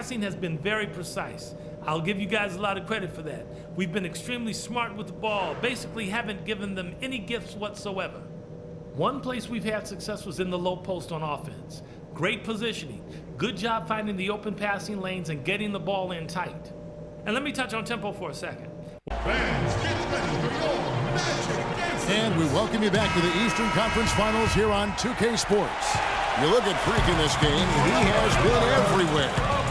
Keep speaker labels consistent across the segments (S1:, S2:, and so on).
S1: passing has been very precise. I'll give you guys a lot of credit for that. We've been extremely smart with the ball, basically haven't given them any gifts whatsoever. One place we've had success was in the low post on offense. Great positioning, good job finding the open passing lanes and getting the ball in tight. And let me touch on tempo for a second.
S2: Fans, get ready for your Magic.
S3: And we welcome you back to the Eastern Conference Finals here on 2K Sports. You look at Freak in this game, he has been everywhere.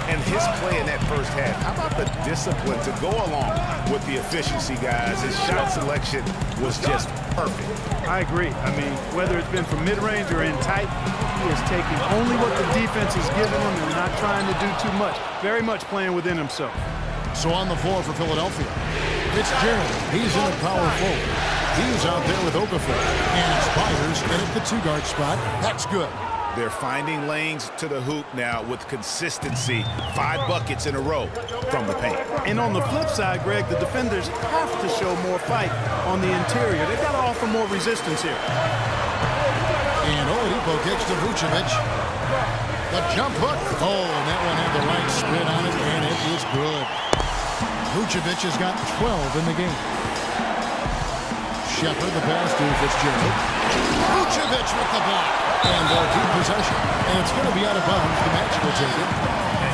S4: And his play in that first half, how about the discipline to go along with the efficiency, guys? His shot selection was just perfect.
S5: I agree. I mean, whether it's been from mid-range or in tight, he is taking only what the defense is giving him and not trying to do too much. Very much playing within himself.
S3: So on the floor for Philadelphia, Fitzgerald, he's in the power forward. He's out there with Okafor. And Spiders in at the two-guard spot. That's good.
S4: They're finding lanes to the hoop now with consistency. 5 buckets in a row from the paint.
S5: And on the flip side, Greg, the defenders have to show more fight on the interior. They've got to offer more resistance here.
S3: And Oladipo kicks to Vucevic. The jump hook. Oh, and that one had the right spin on it, and it is good. Vucevic has got 12 in the game. Shepard, the pass to Fitzgerald. Vucevic with the block. And they'll keep possession. And it's going to be out of bounds. The Magic will take it.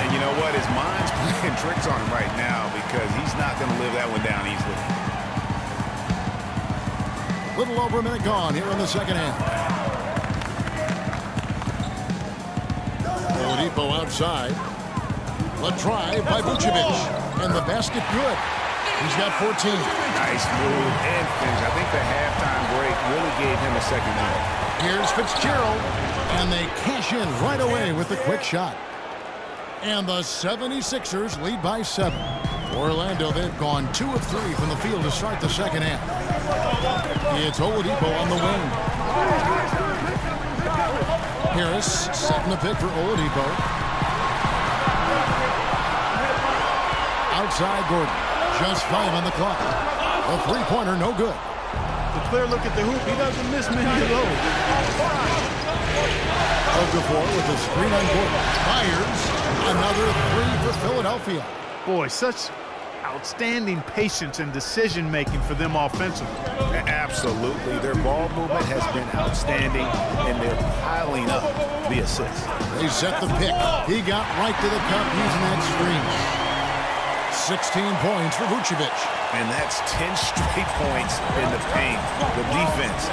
S4: And you know what? His mind's playing tricks on him right now because he's not going to live that one down easily.
S3: Little over a minute gone here in the second half. Oladipo outside. A drive by Vucevic. And the basket good. He's got 14.
S4: Nice move and finish. I think the halftime break really gave him a second win.
S3: Here's Fitzgerald, and they cash in right away with the quick shot. And the 76ers lead by 7. Orlando, they've gone 2 of 3 from the field to start the second half. It's Oladipo on the wing. Harris setting the pick for Oladipo. Outside Gordon. Just 5 on the clock. A three-pointer, no good.
S5: The clear look at the hoop, he doesn't miss many of those.
S3: Okafor with a screen on Gordon. Fires. Another 3 for Philadelphia.
S5: Boy, such outstanding patience and decision-making for them offensively.
S4: Absolutely. Their ball movement has been outstanding, and they're piling up the assists.
S3: They set the pick. He got right to the cup using that screen. 16 points for Vucevic.
S4: And that's 10 straight points in the paint. The defense,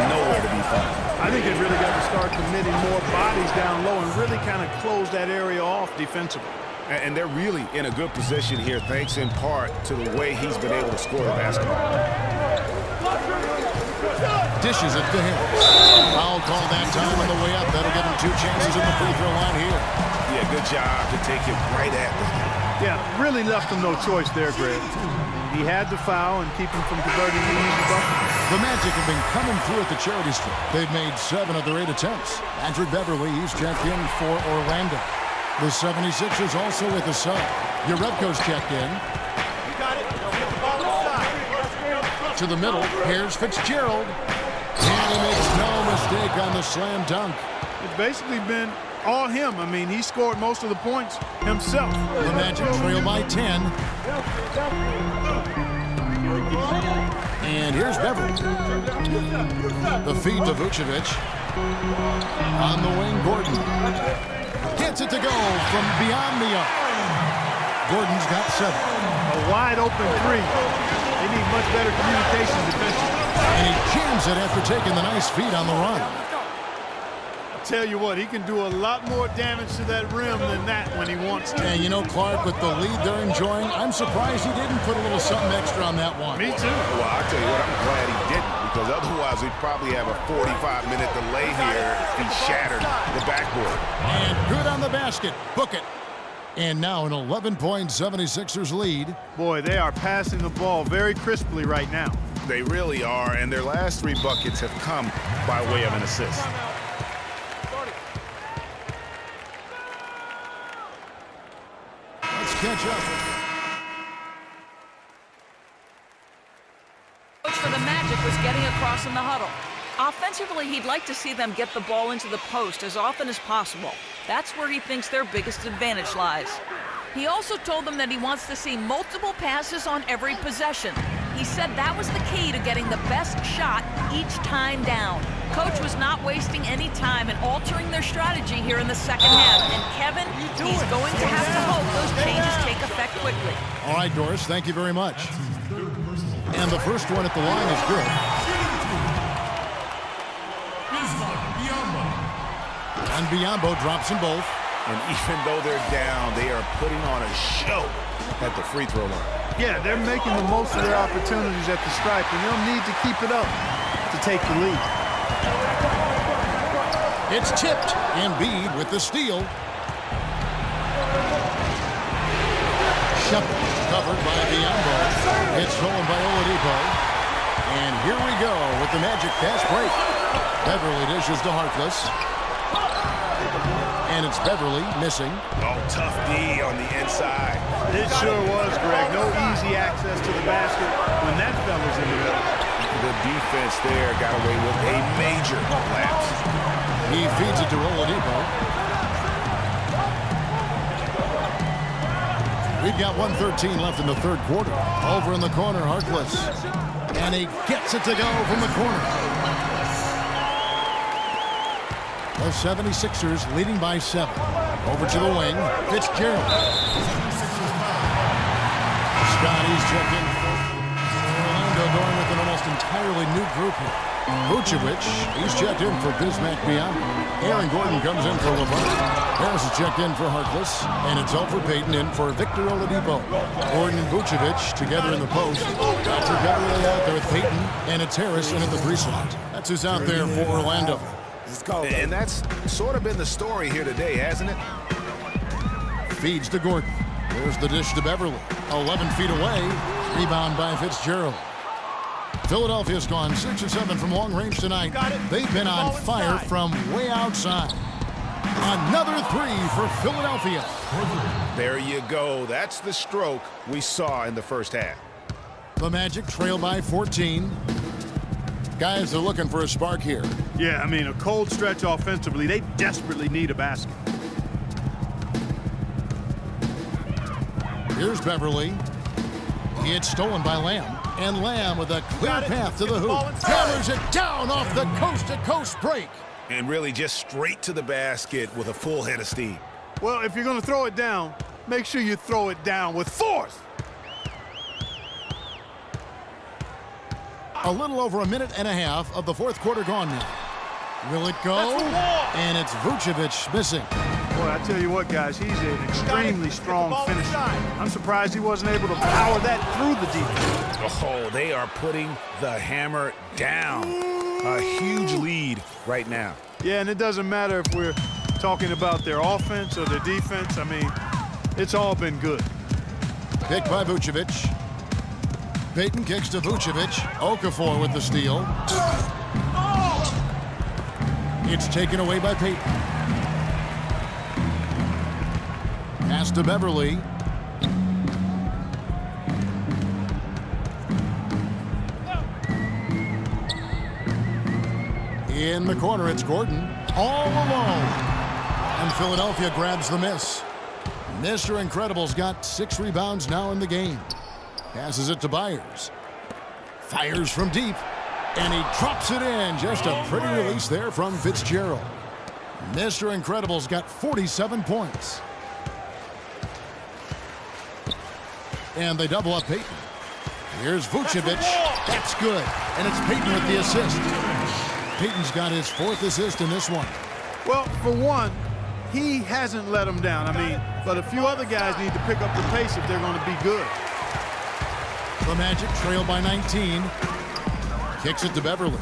S4: nowhere to be found.
S5: I think they've really got to start committing more bodies down low and really kind of close that area off defensively.
S4: And they're really in a good position here, thanks in part to the way he's been able to score the basketball.
S3: Dishes it to him. Foul call that time on the way up. That'll give him 2 chances in the free throw line here.
S4: Yeah, good job to take it right at them.
S5: Yeah, really left him no choice there, Greg. He had to foul and keep him from converting the easy bucket.
S3: The Magic have been coming through at the charity strip. They've made 7 of their 8 attempts. Andrew Beverly, he's checked in for Orlando. The 76ers also with the sub. Jerebko's checked in.
S5: You got it. Get the ball inside.
S3: To the middle. Here's Fitzgerald. And he makes no mistake on the slam dunk.
S5: It's basically been all him. I mean, he scored most of the points himself.
S3: The Magic trail by 10. And here's Beverly. The feed to Vucevic. On the wing, Gordon. Gets it to go from beyond the arc. Gordon's got 7.
S5: A wide open 3. They need much better communication defensively.
S3: And he jams it after taking the nice feed on the run.
S5: Tell you what, he can do a lot more damage to that rim than that when he wants to.
S3: And you know, Clark, with the lead they're enjoying, I'm surprised he didn't put a little something extra on that one.
S5: Me too.
S4: Well, I'll tell you what, I'm glad he didn't, because otherwise we'd probably have a 45-minute delay here if he shattered the backboard.
S3: And good on the basket. Book it. And now an 11-point 76ers lead.
S5: Boy, they are passing the ball very crisply right now.
S4: They really are, and their last 3 buckets have come by way of an assist.
S3: Catch up.
S6: Coach for the Magic was getting across in the huddle. Offensively, he'd like to see them get the ball into the post as often as possible. That's where he thinks their biggest advantage lies. He also told them that he wants to see multiple passes on every possession. He said that was the key to getting the best shot each time down. Coach was not wasting any time in altering their strategy here in the second half. And Kevin, he's going to have to hope those changes take effect quickly.
S3: All right, Doris, thank you very much. And the first one at the line is good. And Biyombo drops them both.
S4: And even though they're down, they are putting on a show at the free throw line.
S5: Yeah, they're making the most of their opportunities at the stripe, and they'll need to keep it up to take the lead.
S3: It's tipped. Embiid with the steal. Shepard covered by Biyombo. It's stolen by Oladipo. And here we go with the Magic fast break. Beverly dishes to Harkless. And it's Beverly missing.
S4: Oh, tough D on the inside.
S5: It sure was, Greg. No easy access to the basket when that fella's in the middle.
S4: The defense there got away with a major lapse.
S3: He feeds it to Oladipo. We've got 1:13 left in the third quarter. Over in the corner, Harkless. And he gets it to go from the corner. The 76ers leading by 7. Over to the wing. Fitzgerald. Scotty's checking. Orlando going with an almost entirely new group here. Vucevic, he's checked in for Bismack Biyombo. Aaron Gordon comes in for LeBron. Harris is checked in for Harkless. And it's Elfrid Payton in for Victor Oladipo. Gordon and Vucevic together in the post. Dr. Beverly out there with Payton. And it's Harris in at the 3 slot. That's who's out there for Orlando.
S4: And that's sort of been the story here today, hasn't it?
S3: Feeds to Gordon. There's the dish to Beverly. 11 feet away. Rebound by Fitzgerald. Philadelphia's gone 6 of 7 from long range tonight. They've been on fire from way outside. Another 3 for Philadelphia.
S4: There you go. That's the stroke we saw in the first half.
S3: The Magic trail by 14. Guys are looking for a spark here.
S5: Yeah, I mean, a cold stretch offensively. They desperately need a basket.
S3: Here's Beverly. It's stolen by Lamb. And Lamb with a clear path to the hoop. Hammers it down off the coast-to-coast break.
S4: And really just straight to the basket with a full head of steam.
S5: Well, if you're going to throw it down, make sure you throw it down with force.
S3: A little over a minute and a half of the fourth quarter gone now. Will it go? And it's Vucevic missing.
S5: Boy, I tell you what, guys, he's an extremely strong finisher. I'm surprised he wasn't able to power that through the defense.
S4: Oh, they are putting the hammer down. A huge lead right now.
S5: Yeah, and it doesn't matter if we're talking about their offense or their defense. I mean, it's all been good.
S3: Picked by Vucevic. Payton kicks to Vucevic. Okafor with the steal. It's taken away by Payton. Pass to Beverly. In the corner, it's Gordon. All alone. And Philadelphia grabs the miss. Mr. Incredible's got 6 rebounds now in the game. Passes it to Byers. Fires from deep. And he drops it in. Just a pretty release there from Fitzgerald. Mr. Incredible's got 47 points. And they double up Payton. Here's Vucevic. That's good. And it's Payton with the assist. Payton's got his 4th assist in this one.
S5: Well, for one, he hasn't let them down. I mean, but a few other guys need to pick up the pace if they're going to be good.
S3: The Magic trail by 19. Kicks it to Beverly.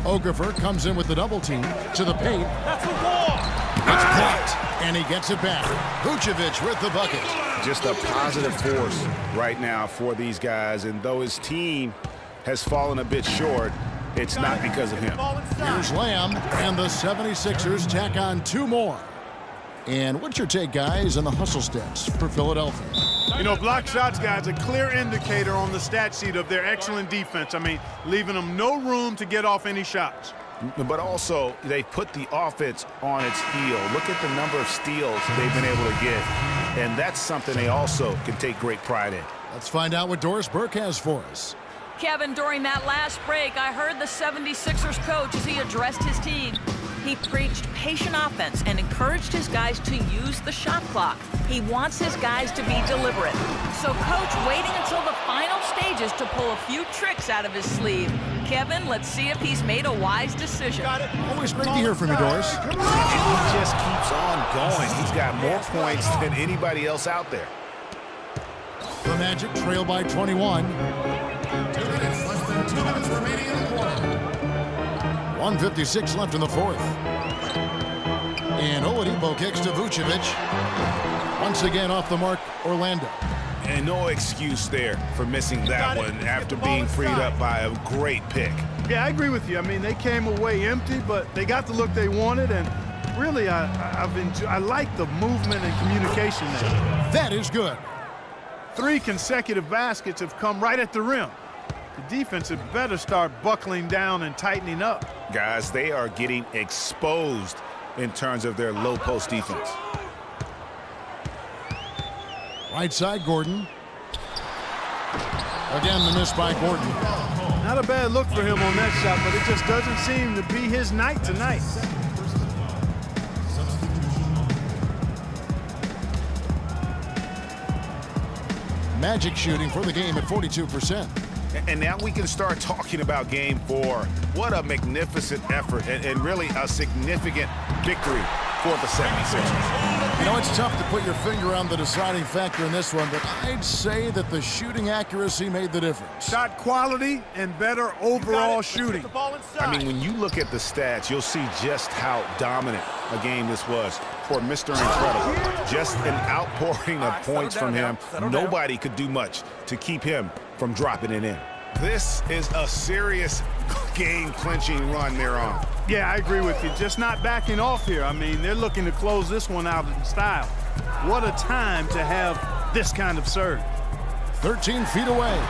S3: Okafor comes in with the double team to the paint.
S2: That's the wall.
S3: It's blocked, and he gets it back. Vucevic with the bucket.
S4: Just a positive force right now for these guys. And though his team has fallen a bit short, it's not because of him.
S3: Here's Lamb, and the 76ers tack on 2 more. And what's your take, guys, on the hustle stats for Philadelphia?
S5: You know, block shots, guys, a clear indicator on the stat sheet of their excellent defense. I mean, leaving them no room to get off any shots.
S4: But also, they put the offense on its heel. Look at the number of steals they've been able to get. And that's something they also can take great pride in.
S3: Let's find out what Doris Burke has for us.
S6: Kevin, during that last break, I heard the 76ers coach as he addressed his team. He preached patient offense and encouraged his guys to use the shot clock. He wants his guys to be deliberate. So coach waiting until the final stages to pull a few tricks out of his sleeve. Kevin, let's see if he's made a wise decision.
S3: Always great to hear from you, Doris.
S4: And he just keeps on going. He's got more points than anybody else out there.
S3: The Magic trail by 21.
S2: 2 minutes, less than 2 minutes remaining in the quarter.
S3: 1:56 left in the fourth. And Oladipo kicks to Vucevic. Once again off the mark, Orlando.
S4: And no excuse there for missing that one after being freed up by a great pick.
S5: Yeah, I agree with you. I mean, they came away empty, but they got the look they wanted, and really, I like the movement and communication there.
S3: That is good.
S5: 3 consecutive baskets have come right at the rim. The defense had better start buckling down and tightening up.
S4: Guys, they are getting exposed in terms of their low post defense.
S3: Right side, Gordon. Again, the miss by Gordon.
S5: Not a bad look for him on that shot, but it just doesn't seem to be his night tonight.
S3: Magic shooting for the game at 42%.
S4: And now we can start talking about Game 4. What a magnificent effort and really a significant victory for the 76ers.
S3: You know, it's tough to put your finger on the deciding factor in this one, but I'd say that the shooting accuracy made the difference.
S5: Shot quality and better overall shooting.
S4: I mean, when you look at the stats, you'll see just how dominant a game this was for Mr. Incredible. Just an outpouring of points from him. Nobody could do much to keep him from dropping it in. This is a serious game-clinching run they're on.
S5: Yeah, I agree with you. Just not backing off here. I mean, they're looking to close this one out in style. What a time to have this kind of serve.
S3: 13 feet away.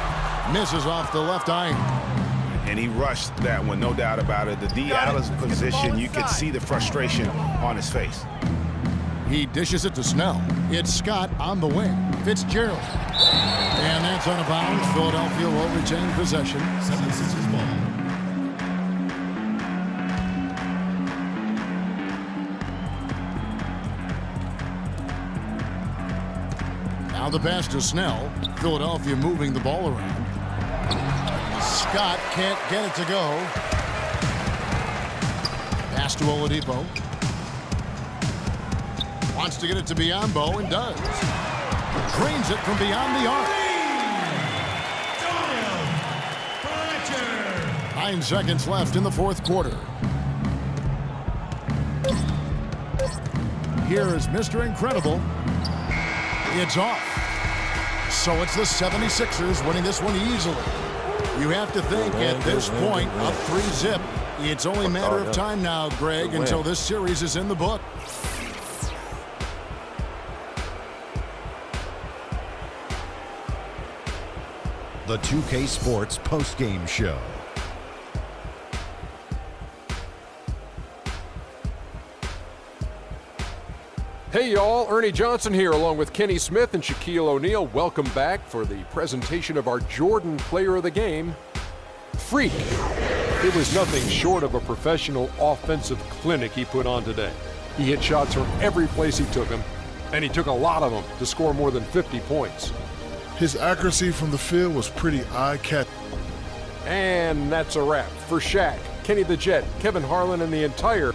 S3: Misses off the left iron.
S4: And he rushed that one, no doubt about it. The D out of position, you could see the frustration on his face.
S3: He dishes it to Snell. It's Scott on the wing. Fitzgerald. And that's out of bounds. Philadelphia will retain possession.
S2: 76ers ball.
S3: Now the pass to Snell. Philadelphia moving the ball around. Scott can't get it to go. Pass to Oladipo. Wants to get it to Biyombo and does. Drains it from beyond the arc. 9 seconds left in the fourth quarter. Here is Mr. Incredible. It's off. So it's the 76ers winning this one easily. You have to think at this point, up 3-0. It's only a matter of time now, Greg, until this series is in the book.
S7: The 2K Sports postgame show.
S8: Hey y'all, Ernie Johnson here along with Kenny Smith and Shaquille O'Neal. Welcome back for the presentation of our Jordan Player of the Game, Freak. It was nothing short of a professional offensive clinic he put on today. He hit shots from every place he took them, and he took a lot of them to score more than 50 points.
S9: His accuracy from the field was pretty eye-catching.
S8: And that's a wrap for Shaq, Kenny the Jet, Kevin Harlan, and the entire